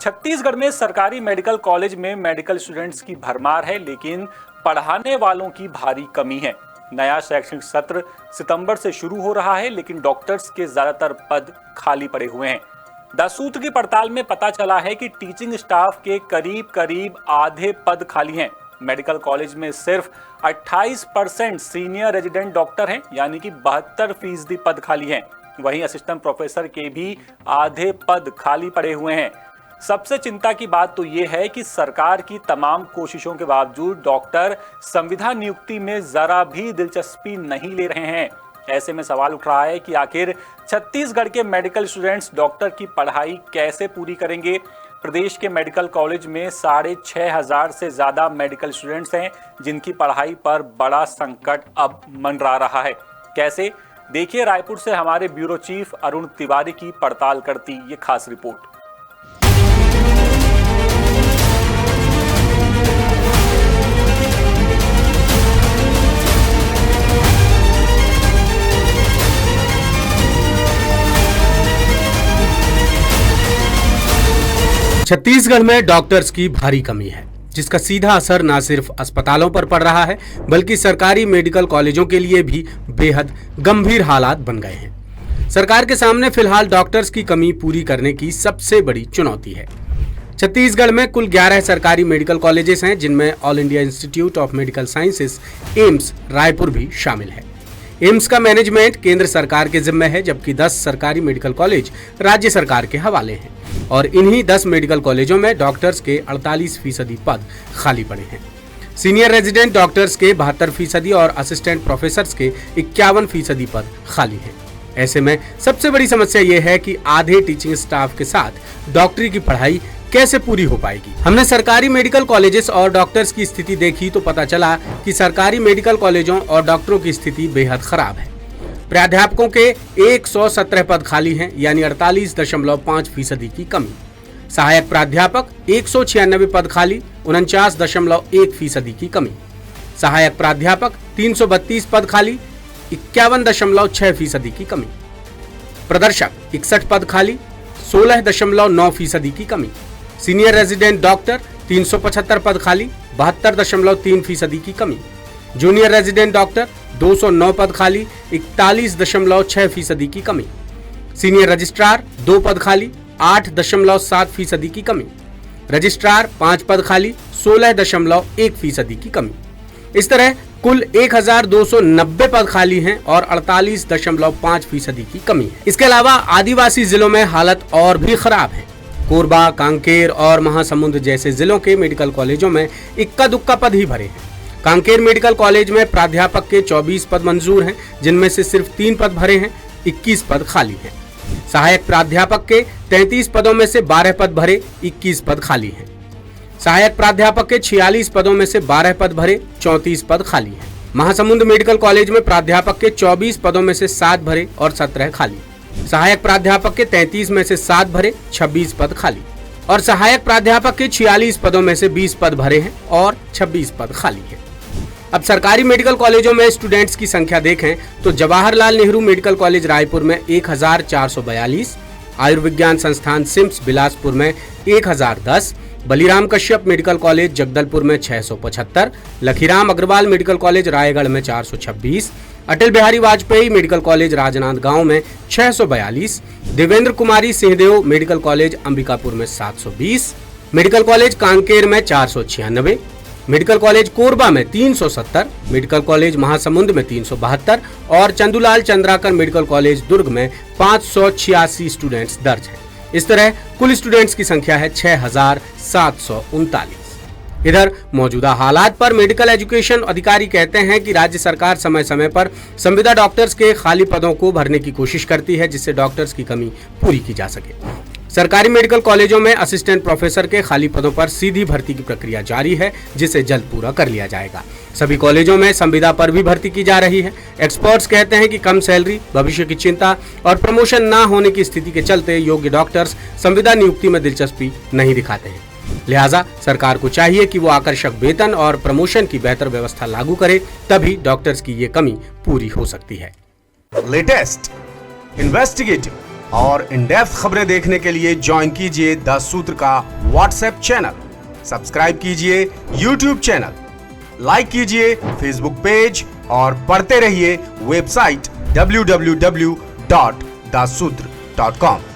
छत्तीसगढ़ में सरकारी medical college में मेडिकल स्टूडेंट्स की भरमार है, लेकिन पढ़ाने वालों की भारी कमी है। नया शैक्षणिक सत्र सितंबर से शुरू हो रहा है, लेकिन डॉक्टर्स के ज्यादातर पद खाली पड़े हुए हैं। 10 सूत्र की पड़ताल में पता चला है कि टीचिंग स्टाफ के करीब आधे पद खाली हैं। मेडिकल कॉलेज में सिर्फ 28% सीनियर रेजिडेंट डॉक्टर हैं, यानी कि 72% पद खाली हैं। वहीं असिस्टेंट प्रोफेसर के भी आधे पद खाली पड़े हुए हैं। सबसे चिंता की बात तो ये है कि सरकार की तमाम कोशिशों के बावजूद डॉक्टर संविदा नियुक्ति में जरा भी दिलचस्पी नहीं ले रहे हैं। ऐसे में सवाल उठ रहा है कि आखिर छत्तीसगढ़ के मेडिकल स्टूडेंट्स डॉक्टर की पढ़ाई कैसे पूरी करेंगे। प्रदेश के मेडिकल कॉलेज में 6,500 से ज्यादा मेडिकल स्टूडेंट्स हैं, जिनकी पढ़ाई पर बड़ा संकट अब मंडरा रहा है। कैसे, देखिए रायपुर से हमारे ब्यूरो चीफ अरुण तिवारी की पड़ताल करती ये खास रिपोर्ट। छत्तीसगढ़ में डॉक्टर्स की भारी कमी है, जिसका सीधा असर न सिर्फ अस्पतालों पर पड़ रहा है, बल्कि सरकारी मेडिकल कॉलेजों के लिए भी बेहद गंभीर हालात बन गए हैं। सरकार के सामने फिलहाल डॉक्टर्स की कमी पूरी करने की सबसे बड़ी चुनौती है। छत्तीसगढ़ में कुल 11 सरकारी मेडिकल कॉलेजेस हैं, जिनमें all India institute of medical sciences AIIMS Raipur भी शामिल है। एम्स का मैनेजमेंट केंद्र सरकार के जिम्मे है, जबकि 10 सरकारी मेडिकल कॉलेज राज्य सरकार के हवाले हैं और इन्हीं 10 मेडिकल कॉलेजों में डॉक्टर्स के 48% पद खाली पड़े हैं। सीनियर रेजिडेंट डॉक्टर्स के 72% और असिस्टेंट प्रोफेसर्स के 51% पद खाली हैं। ऐसे में सबसे बड़ी समस्या ये है कि आधे टीचिंग स्टाफ के साथ डॉक्टरी की पढ़ाई कैसे पूरी हो पाएगी। हमने सरकारी मेडिकल कॉलेजेस और डॉक्टर्स की स्थिति देखी तो पता चला कि सरकारी मेडिकल कॉलेजों और डॉक्टरों की स्थिति बेहद खराब है। प्राध्यापकों के 117 पद खाली हैं, यानी 48.5% की कमी। सहायक प्राध्यापक 196 पद खाली, 49.1% की कमी। सहायक प्राध्यापक 332 पद खाली, 51.6% की कमी। प्रदर्शक 61 पद खाली, 16.9% की कमी। सीनियर रेजिडेंट डॉक्टर 375 पद खाली, 72.3% की कमी। जूनियर रेजिडेंट डॉक्टर 209 पद खाली, 41.6% की कमी। सीनियर रजिस्ट्रार 2 पद खाली, 8.7% की कमी। रजिस्ट्रार 5 पद खाली, 16.1% की कमी। इस तरह कुल 1,290 पद खाली हैं और 48.5% की कमी है। इसके अलावा आदिवासी जिलों में हालत और भी खराब है। कोरबा, कांकेर और महासमुंद जैसे जिलों के मेडिकल कॉलेजों में इक्का दुक्का पद ही भरे हैं। कांकेर मेडिकल कॉलेज में प्राध्यापक के 24 पद मंजूर हैं, जिनमें से सिर्फ 3 पद भरे हैं, 21 पद खाली हैं। सहायक प्राध्यापक के 33 पदों में से 12 पद भरे, 21 पद खाली हैं। सहायक प्राध्यापक के 46 पदों में से 12 पद भरे, 34 पद खाली हैं। महासमुंद मेडिकल कॉलेज में प्राध्यापक के 24 पदों में से 7 भरे और 17 खाली। सहायक प्राध्यापक के 33 में से 7 भरे, 26 पद खाली और सहायक प्राध्यापक के 46 पदों में से 20 पद भरे हैं और 26 पद खाली हैं। अब सरकारी मेडिकल कॉलेजों में स्टूडेंट्स की संख्या देखें तो जवाहरलाल नेहरू मेडिकल कॉलेज रायपुर में 1,442, आयुर्विज्ञान संस्थान सिम्स बिलासपुर में 1,010, बलिराम कश्यप मेडिकल कॉलेज जगदलपुर में 675, लखीराम अग्रवाल मेडिकल कॉलेज रायगढ़ में 426, अटल बिहारी वाजपेयी मेडिकल कॉलेज राजनांदगांव में 642, देवेंद्र कुमारी सिंहदेव मेडिकल कॉलेज अंबिकापुर में 720, मेडिकल कॉलेज कांकेर में 496, मेडिकल कॉलेज कोरबा में 370, मेडिकल कॉलेज महासमुंद में 372 और चंदूलाल चंद्राकर मेडिकल कॉलेज दुर्ग में 586 स्टूडेंट्स दर्ज हैं। इस तरह कुल स्टूडेंट्स की संख्या है 6,739। इधर मौजूदा हालात पर मेडिकल एजुकेशन अधिकारी कहते हैं कि राज्य सरकार समय समय पर संविदा डॉक्टर्स के खाली पदों को भरने की कोशिश करती है, जिससे डॉक्टर्स की कमी पूरी की जा सके। सरकारी मेडिकल कॉलेजों में असिस्टेंट प्रोफेसर के खाली पदों पर सीधी भर्ती की प्रक्रिया जारी है, जिसे जल्द पूरा कर लिया जाएगा। सभी कॉलेजों में संविदा पर भी भर्ती की जा रही है। एक्सपर्ट्स कहते हैं कि कम सैलरी, भविष्य की चिंता और प्रमोशन न होने की स्थिति के चलते योग्य डॉक्टर्स संविदा नियुक्ति में दिलचस्पी नहीं दिखाते हैं। लिहाजा सरकार को चाहिए कि वो आकर्षक वेतन और प्रमोशन की बेहतर व्यवस्था लागू करे, तभी डॉक्टर्स की ये कमी पूरी हो सकती है। लेटेस्ट, इन्वेस्टिगेटिव, और इन डेप्थ खबरें देखने के लिए ज्वाइन कीजिए द सूत्र का व्हाट्सएप चैनल, सब्सक्राइब कीजिए यूट्यूब चैनल, लाइक कीजिए फेसबुक पेज और पढ़ते रहिए वेबसाइट www.dasutr.com।